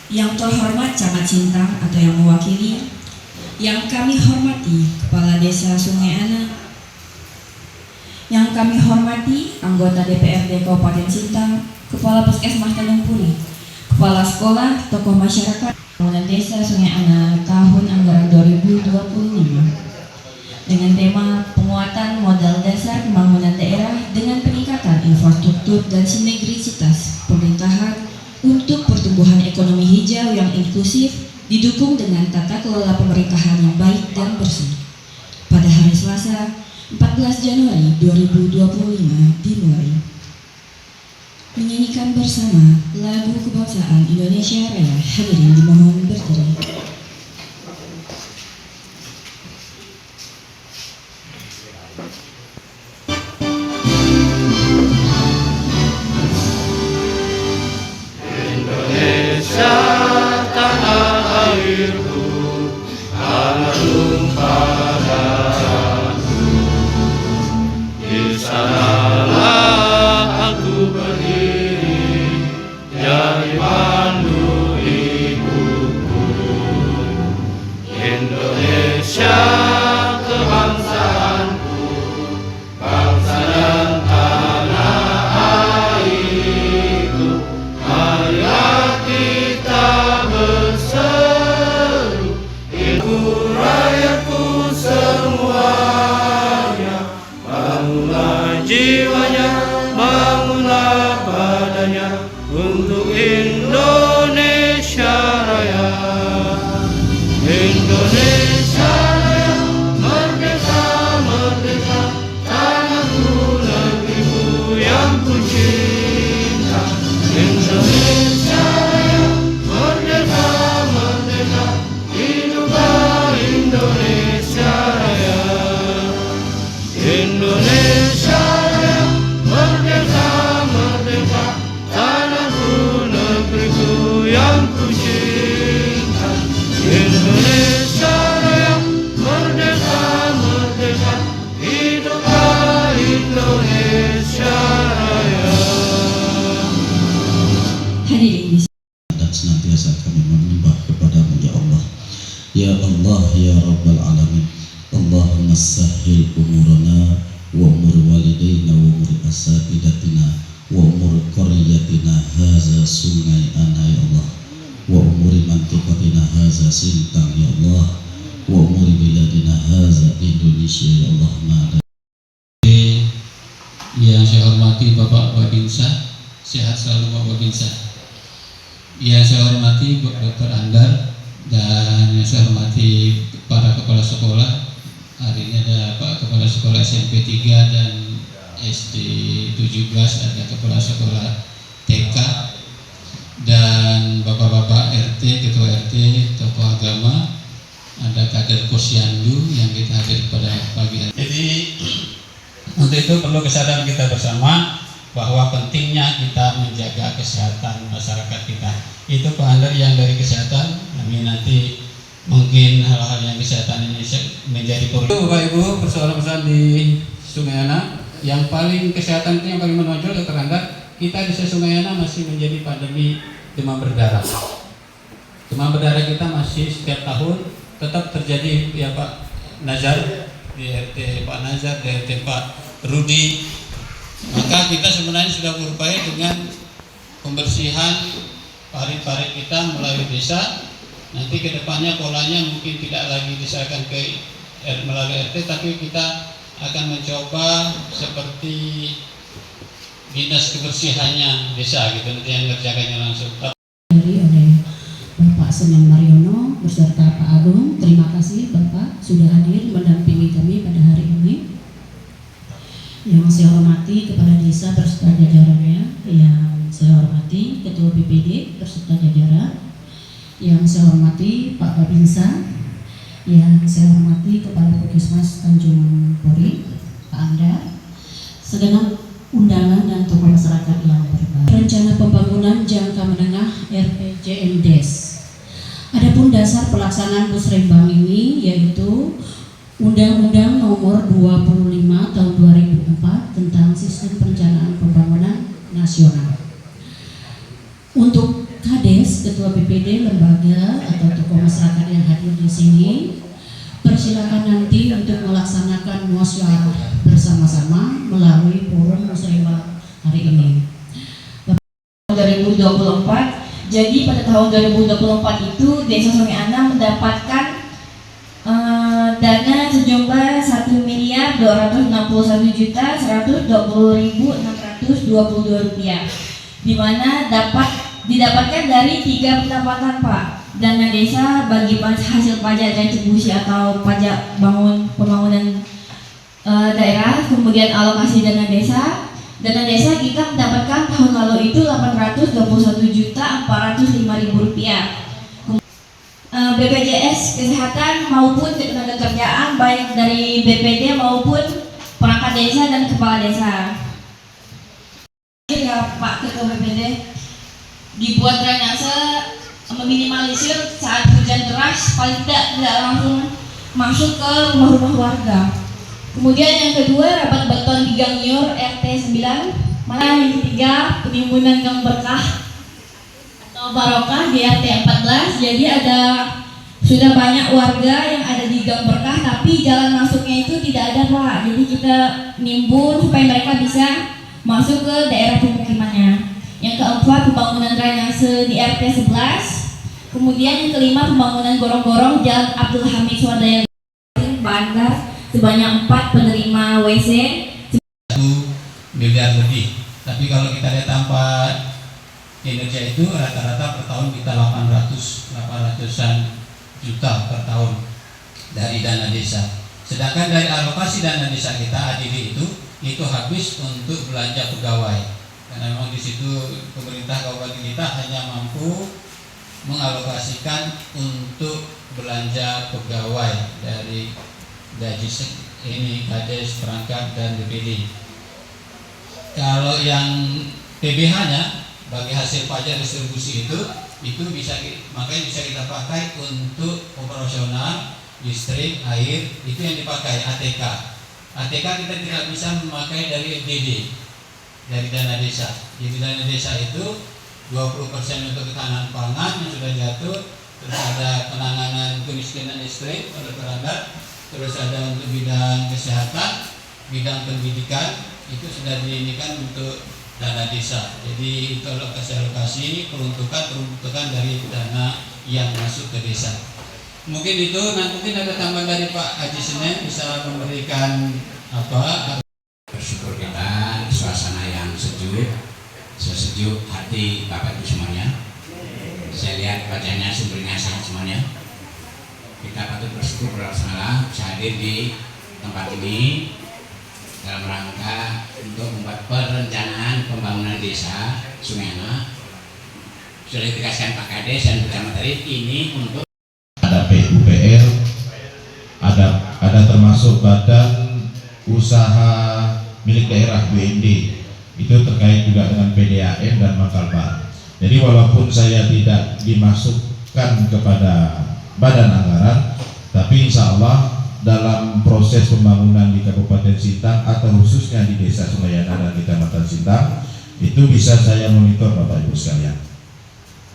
Yang terhormat Camat Sintang atau yang mewakili, yang kami hormati Kepala Desa Sungai Ana, yang kami hormati anggota DPRD Kabupaten Sintang, Kepala Puskesmas Tanjung Puri, Kepala Sekolah, tokoh masyarakat, Pembangunan Desa Sungai Ana tahun anggaran 2025 dengan tema penguatan modal dasar pembangunan daerah dengan peningkatan infrastruktur dan sinergisitas pemerintahan untuk pertumbuhan ekonomi hijau yang inklusif didukung dengan tata kelola pemerintahan yang baik dan bersih. Pada hari Selasa 14 Januari 2025 dimulai. Menyanyikan bersama lagu kebangsaan Indonesia Raya. Hadirin dimohon berdiri. Untuk Indonesia Raya, Indonesia Raya, merdeka, merdeka, tanahku, negeriku yang ku cinta. Indonesia Raya, merdeka, merdeka, hiduplah Indonesia Raya. Indonesia Raya, merdeka, merdeka, yang ku cinta. Indonesia Raya, merdeka, merdeka, hiduplah Indonesia Raya. Hadirin dan senantiasa kami menyembah kepadamu ya Allah. Ya Allah ya Rabbal Alamin. Allahumma sahil umurana wa umur walidayna wa umur asatidatina wa umur qaryatina haza Sungai Ana ya Allah, wa umuri mantiqatina haza Sintang ya Allah, wa umuri biladina haza Indonesia ya Allah. Yang saya hormati Bapak Babinsa, sehat selalu Bapak Babinsa. Yang saya hormati Dr. Andar, dan yang saya hormati para kepala sekolah. Hari ini ada Pak Kepala Sekolah SMP 3 dan SD 17, ada kepala sekolah TK, dan bapak-bapak RT, ketua RT, tokoh agama, ada kader Posyandu yang kita hadir pada pagi hari. Jadi untuk itu perlu kesadaran kita bersama bahwa pentingnya kita menjaga kesehatan masyarakat kita. Itu Pak Andar yang dari kesehatan, kami nanti mungkin hal-hal yang kesehatan ini menjadi prioritas. Bapak Ibu, persoalan-persoalan di Sungai Ana yang paling kesehatan itu yang paling menonjol Dr. Andar, kita di Sungai Ana masih menjadi pandemi demam berdarah. Demam berdarah kita masih setiap tahun tetap terjadi ya Pak Nazar, di RT Pak Nazar, di RT Pak Rudi. Maka kita sebenarnya sudah berupaya dengan pembersihan parit-parit kita melalui desa. Nanti kedepannya polanya mungkin tidak lagi diserahkan ke melalui RT, tapi kita akan mencoba seperti dinas kebersihannya desa gitu, nanti yang mengerjakannya langsung. Oleh Bapak Semen Mariono beserta Pak Agung, terima kasih Bapak sudah hadir mendampingi kami pada hari ini. Yang saya hormati Kepala Desa beserta jajarannya, yang saya hormati Ketua BPD beserta jajaran, yang saya hormati Pak Babinsa, yang saya hormati Kepala Puskesmas Tanjung Puri, Pak Andar, segenap undangan dan tokoh masyarakat yang berbahagia. Rencana pembangunan jangka menengah RPJMDes. Adapun dasar pelaksanaan musrembang ini yaitu Undang-Undang Nomor 25 Tahun 2004 tentang Sistem Perencanaan Pembangunan Nasional. Untuk Kades, Ketua BPD, lembaga atau tokoh masyarakat yang hadir di sini, persilakan nanti untuk melaksanakan musyawarah bersama-sama melalui forum musyawarah hari ini. 2024. Jadi pada tahun 2024 itu Desa Sungai Ana mendapatkan dana sejumlah 1.261.120.622 rupiah, di mana didapatkan dari 3 pendapatan, Pak. Dana desa bagi hasil pajak retribusi atau pajak pembangunan daerah, kemudian alokasi dana desa. Dana desa kita mendapatkan tahun lalu itu 821.405.000 rupiah. BPJS Kesehatan maupun Ketenagakerjaan baik dari BPD maupun perangkat desa dan kepala desa. Ya Pak Ketua BPD, dibuat drainase meminimalisir saat hujan deras paling tidak langsung masuk ke rumah-rumah warga. Kemudian yang kedua, rapat beton di Gang Nyor RT 9. Mana yang ketiga, penimbunan gang berkah atau barokah di RT 14. Jadi sudah banyak warga yang ada di gang berkah, tapi jalan masuknya itu tidak ada, Pak. Jadi kita nimbun supaya mereka bisa masuk ke daerah pemukimannya. Yang keempat, pembangunan drainase di RT 11. Kemudian yang kelima, pembangunan gorong-gorong Jalan Abdul Hamid Swadaya Bandar sebanyak 4 penerima WC 1 miliar lebih. Tapi kalau kita lihat tanpa kinerja itu rata-rata per tahun kita 800-an juta per tahun dari dana desa. Sedangkan dari alokasi dana desa kita ADD itu habis untuk belanja pegawai. Karena memang di situ pemerintah kabupaten kita hanya mampu mengalokasikan untuk belanja pegawai dari gaji ini Kades, perangkat dan BPD. Kalau yang PBH-nya bagi hasil pajak distribusi itu makanya bisa kita pakai untuk operasional listrik, air, itu yang dipakai ATK. ATK kita tidak bisa memakai dari FDD, dari dana desa. Jadi dana desa itu 20% untuk ketahanan pangan yang sudah diatur, terus ada penanganan kemiskinan listrik oleh perangkat, terus ada untuk bidang kesehatan, bidang pendidikan, itu sudah diinikan untuk dana desa. Jadi itu alokasi peruntukan dari dana yang masuk ke desa. Mungkin itu, nanti mungkin ada tambahan dari Pak Haji Senen bisa memberikan apa? Bersyukur kita suasana yang sejuk hati Bapak Ibu semuanya. Saya lihat wajahnya sumbernya sehat semuanya. Kita patut bersyukur bersama bisa hadir di tempat ini dalam rangka untuk membuat perencanaan pembangunan desa Sungai Ana. Sudah ditegaskan Pak Kades dan bersama tadi ini untuk ada PUPR, ada termasuk badan usaha milik daerah BND, itu terkait juga dengan PDAM dan Makalbar. Jadi walaupun saya tidak dimasukkan kepada badan anggaran, tapi insya Allah dalam proses pembangunan di Kabupaten Sintang atau khususnya di Desa Sungai Ana dan Kecamatan Sintang itu bisa saya monitor Bapak Ibu sekalian.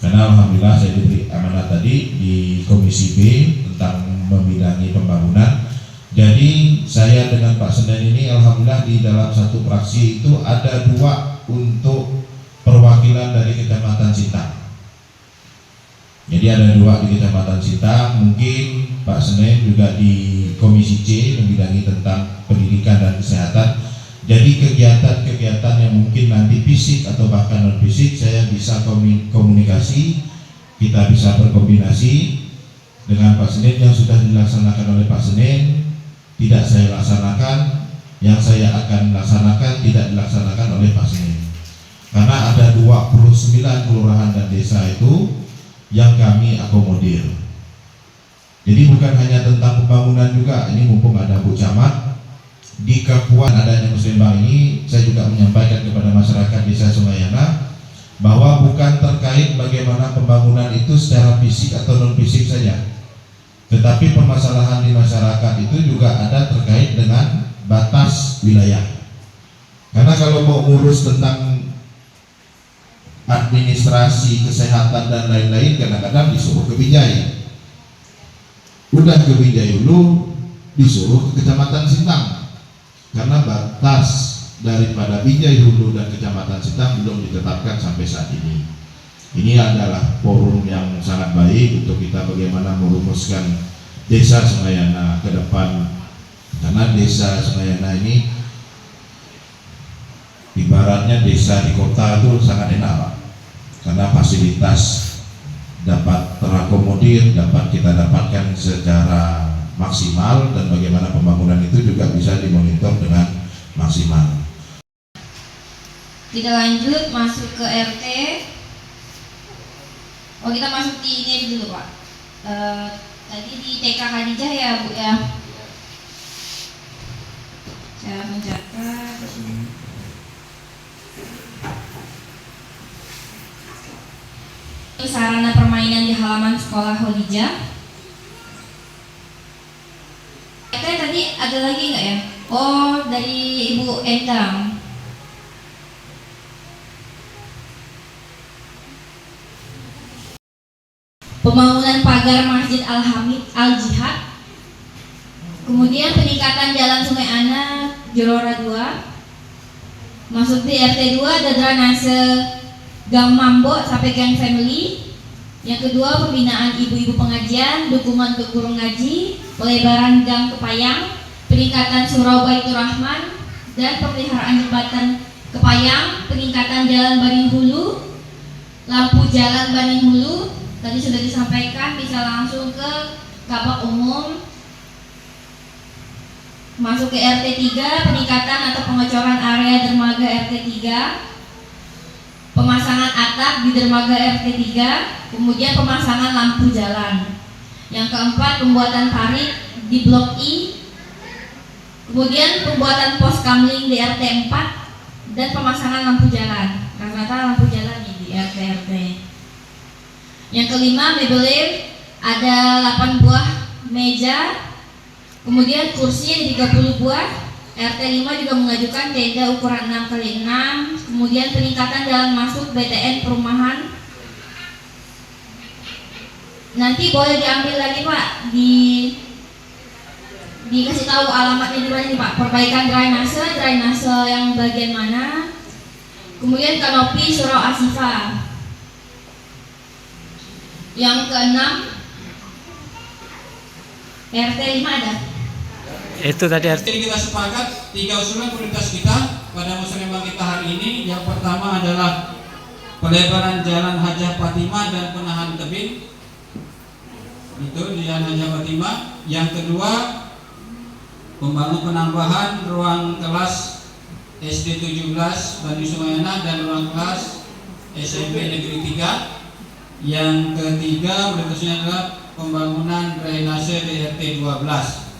Karena alhamdulillah saya diberi amanat tadi di Komisi B tentang membidangi pembangunan. Jadi saya dengan Pak Senen ini alhamdulillah di dalam satu fraksi itu ada 2 untuk perwakilan dari Kecamatan Sintang. Jadi ada 2 di Kecamatan Sintang, mungkin Pak Senen juga di Komisi C membidangi tentang pendidikan dan kesehatan. Jadi kegiatan-kegiatan yang mungkin nanti fisik atau bahkan non fisik saya bisa komunikasi, kita bisa berkombinasi dengan Pak Senen yang sudah dilaksanakan oleh Pak Senen, tidak saya laksanakan, yang saya akan laksanakan tidak dilaksanakan oleh Pak Senen. Karena ada 29 kelurahan dan desa itu yang kami akomodir. Jadi bukan hanya tentang pembangunan juga, ini mumpung ada Bu Camat di Kapuan adanya muslimbang ini, saya juga menyampaikan kepada masyarakat Desa Sungai Ana bahwa bukan terkait bagaimana pembangunan itu secara fisik atau non fisik saja, tetapi permasalahan di masyarakat itu juga ada terkait dengan batas wilayah. Karena kalau mau ngurus tentang administrasi, kesehatan dan lain-lain kadang-kadang disuruh ke Binjai. Udah ke Binjai dulu disuruh ke Kecamatan Sintang, karena batas daripada Binjai Hulu dan Kecamatan Sintang belum ditetapkan sampai saat ini. Ini adalah forum yang sangat baik untuk kita bagaimana merumuskan Desa Sungayana ke depan, karena Desa Sungayana ini ibaratnya desa di kota itu sangat enak Pak, karena fasilitas dapat terakomodir, dapat kita dapatkan secara maksimal, dan bagaimana pembangunan itu juga bisa dimonitor dengan maksimal. Kita lanjut masuk ke RT. Oh, kita masuk di ini dulu Pak. Tadi di TK Khadijah ya Bu ya. Saya mencatat. Sarana permainan di halaman sekolah Khadijah. Tadi ada lagi nggak ya? Oh, dari Ibu Endang. Pembangunan pagar Masjid Al-Hamid Al-Jihad. Kemudian peningkatan Jalan Sungai Ana Jorora 2. Masuk di RT 2 ada drainase Gang Mambo sampai Gang Family. Yang kedua, pembinaan ibu-ibu pengajian, dukungan ke guru ngaji, pelebaran Gang Kepayang, peningkatan surau Baitur Rahman, dan pemeliharaan jembatan Kepayang, peningkatan jalan Baning Hulu, lampu jalan Baning Hulu. Tadi sudah disampaikan, bisa langsung ke Kabak Umum. Masuk ke RT 3, peningkatan atau pengecoran area dermaga RT 3, pemasangan atap di dermaga RT 3, kemudian pemasangan lampu jalan. Yang keempat, pembuatan parit di Blok I, kemudian pembuatan pos kamling di RT 4, dan pemasangan lampu jalan. Rata-rata lampu jalan nih di RT. Yang kelima, mebelir, ada 8 buah meja, kemudian kursi 30 buah. RT 5 juga mengajukan tenda ukuran 6x6, kemudian peningkatan jalan masuk BTN perumahan. Nanti boleh diambil lagi Pak, dikasih tahu alamatnya di mana nih Pak. Perbaikan drainase yang bagian mana, kemudian kanopi surau Asifa. Yang keenam, RT 5 ada. Itu tadi Jadi kita sepakat 3 usulan prioritas kita pada musyawarah kita hari ini. Yang pertama adalah pelebaran Jalan Hajah Fatimah dan penahan tebing. Itu di Jalan Hajah Fatimah. Yang kedua, penambahan ruang kelas SD 17 Bani Sungayana dan ruang kelas SMP Negeri 3. Yang ketiga, berikutnya adalah pembangunan drainase di RT 12.